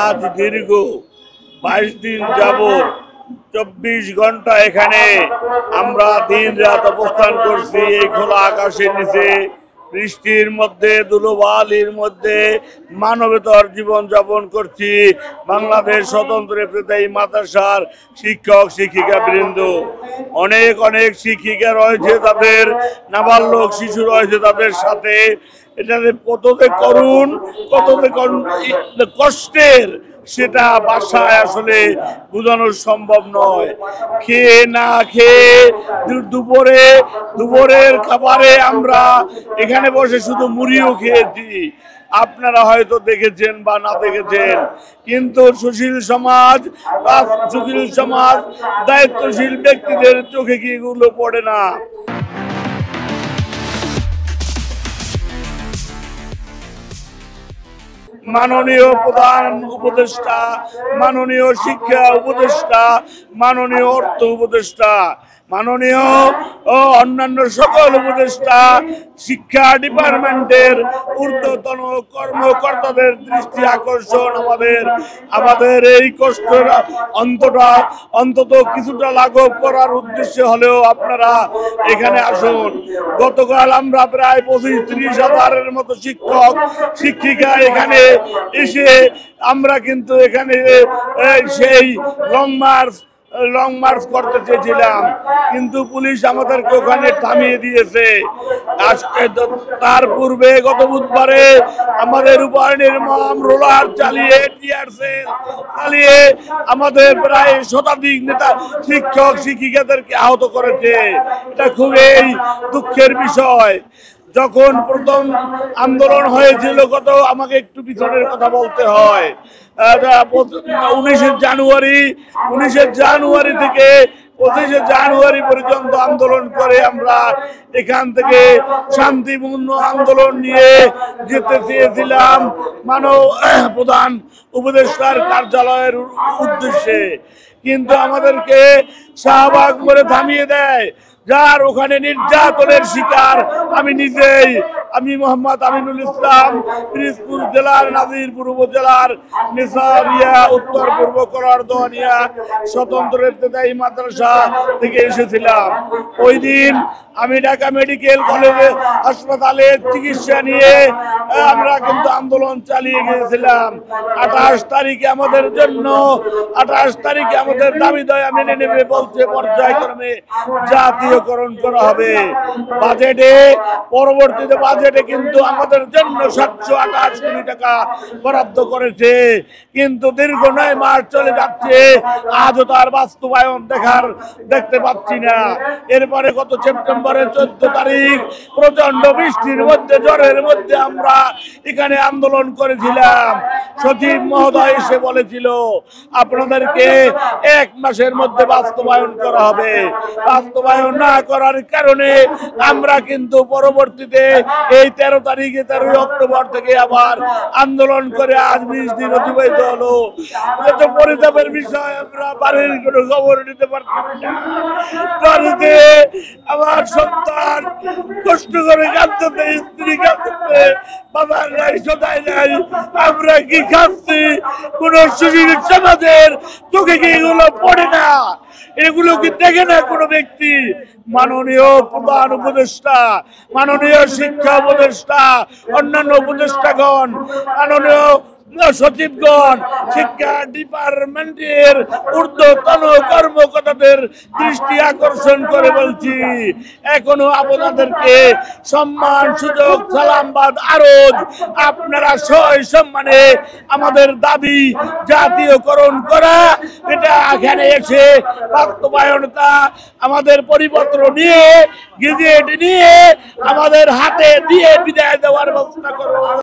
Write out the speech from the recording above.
আজ দীর্ঘ 22 দিন যাবত 24 ঘন্টা এখানে আমরা দিন রাত অবস্থান করছি। এই খোলা আকাশের নিচে, বৃষ্টির মধ্যে, ধুলোবালির মধ্যে মানবতার জীবন যাপন করছি। বাংলাদেশ স্বতন্ত্র ইফতেদায়ী মাদ্রাসার শিক্ষক শিক্ষিকা বৃন্দ, অনেক অনেক শিক্ষিকা রয়েছে, তাদের নাবালক শিশু রয়েছে তাদের সাথে। এটাতে কততে করুণ, কততে কষ্টের, সেটা বাসায় আসলে বোঝানো সম্ভব নয়। খেয়ে না খেয়ে দুপুরের খাবারে আমরা এখানে বসে শুধু মুড়িও খেয়েছি। আপনারা হয়তো দেখেছেন বা না দেখেছেন, কিন্তু সুশীল সমাজ, দায়িত্বশীল ব্যক্তিদের চোখে কি এগুলো পড়ে না? মাননীয় প্রধান উপদেষ্টা, মাননীয় শিক্ষা উপদেষ্টা, মাননীয় অর্থ উপদেষ্টা, মাননীয় ও অন্যান্য সকল উপদেষ্টা, শিক্ষা ডিপার্টমেন্টের ঊর্ধ্বতন কর্মকর্তাদের দৃষ্টি আকর্ষণ, আমাদের এই কষ্টের অন্তত কিছুটা লাঘব করার উদ্দেশ্যে হলেও আপনারা এখানে আসুন। গতকাল আমরা প্রায় 25-30 হাজারের মতো শিক্ষক শিক্ষিকা এখানে এসে আমরা কিন্তু এখানে সেই লং মার্চ করতে চেয়েছিলাম, কিন্তু পুলিশ আমাদেরকে ওখানে থামিয়ে দিয়েছে। তার পূর্বে গত বুধবারে আমাদের উপর নির্মম রোলার চালিয়ে, টিয়ার সেল চালিয়ে আমাদের প্রায় শতাধিক নেতা শিক্ষক শিক্ষিকাদেরকে আহত করেছে। এটা খুবই দুঃখের বিষয়। যখন প্রথম আন্দোলন হয়েছিল, আমাকে একটু পিছনের কথা বলতে হয়, 19 জানুয়ারি থেকে 25 জানুয়ারি পর্যন্ত আন্দোলন করে আমরা এখান থেকে শান্তিপূর্ণ আন্দোলন নিয়ে যেতে চেয়েছিলাম প্রধান উপদেষ্টার কার্যালয়ের উদ্দেশ্যে, কিন্তু আমাদেরকে শাহবাগ মোড়ে থামিয়ে দেয়। যার ওখানে নির্যাতনের শিকার আমি নিজেই। আমি মোহাম্মদ আমিনুল ইসলাম, পিরোজপুর জেলার নাজিরপুর উপজেলার নিসারিয়া উত্তর পূর্ব করদোয়ানিয়া স্বতন্ত্র ইফতেদায়ী মাদ্রাসা থেকে এসেছিলাম। ওই দিন আমি ঢাকা মেডিকেল কলেজে হাসপাতালে চিকিৎসা নিয়ে আমরা কিন্তু আন্দোলন চালিয়ে গিয়েছিলাম। 28 তারিখে আমাদের দাবি দয়া মেনে নেবে বলছে, পর্যায়ক্রমে জাতীয়করণ করা হবে। পরবর্তীতে বাজেটে কিন্তু আমাদের জন্য 728 কোটি টাকা বরাদ্দ করেছে, কিন্তু দীর্ঘ 9 মাস চলে যাচ্ছে, আজও তার বাস্তবায়ন দেখতে পাচ্ছি না। এরপরে গত সেপ্টেম্বরের 14 তারিখ প্রচন্ড বৃষ্টির মধ্যে, ঝড়ের মধ্যে আমরা এখানে আন্দোলন করেছিলাম। সচিব মহোদয় এসে বলেছিল আপনাদেরকে 1 মাসের মধ্যে বাস্তবায়ন করা হবে। বাস্তবায়ন না করার কারণে আমরা কিন্তু পরবর্তীতে এই 13 অক্টোবর থেকে আবার আন্দোলন করে আজ 20 দিন অতিবাহিত হলো। এত পরিতাপের বিষয়, আমরা বাড়ির কোনো খবর নিতে পারছি না। বাড়িতে আমার সন্তান কষ্ট করে কাঁদতে, স্ত্রী কাঁদতে, বাবার নাই, সদাই নাই, আমরা কি খাচ্ছি? কোন সুশীল সমাজের চোখে কি এগুলো পড়ে না? এগুলো কি দেখে না কোনো ব্যক্তি? মাননীয় প্রধান উপদেষ্টা, মাননীয় শিক্ষা উপদেষ্টা, অন্যান্য উপদেষ্টাগণ, মাননীয় সচিবগণ, শিক্ষা ডিপার্টমেন্টের ঊর্ধ্বতন কর্মকর্তাদের দৃষ্টি আকর্ষণ করে বলছি, এখনো আপনাদেরকে সম্মান, সুযোগ, সালামবাদ, আরজ আপনারা সম্মানে আমাদের দাবি জাতীয়করণ করা, এটা এখানে এসে বাস্তবায়নতা আমাদের পরিপত্র নিয়ে, গেজেট নিয়ে আমাদের হাতে দিয়ে বিদায় দেওয়ার ব্যবস্থা করুন।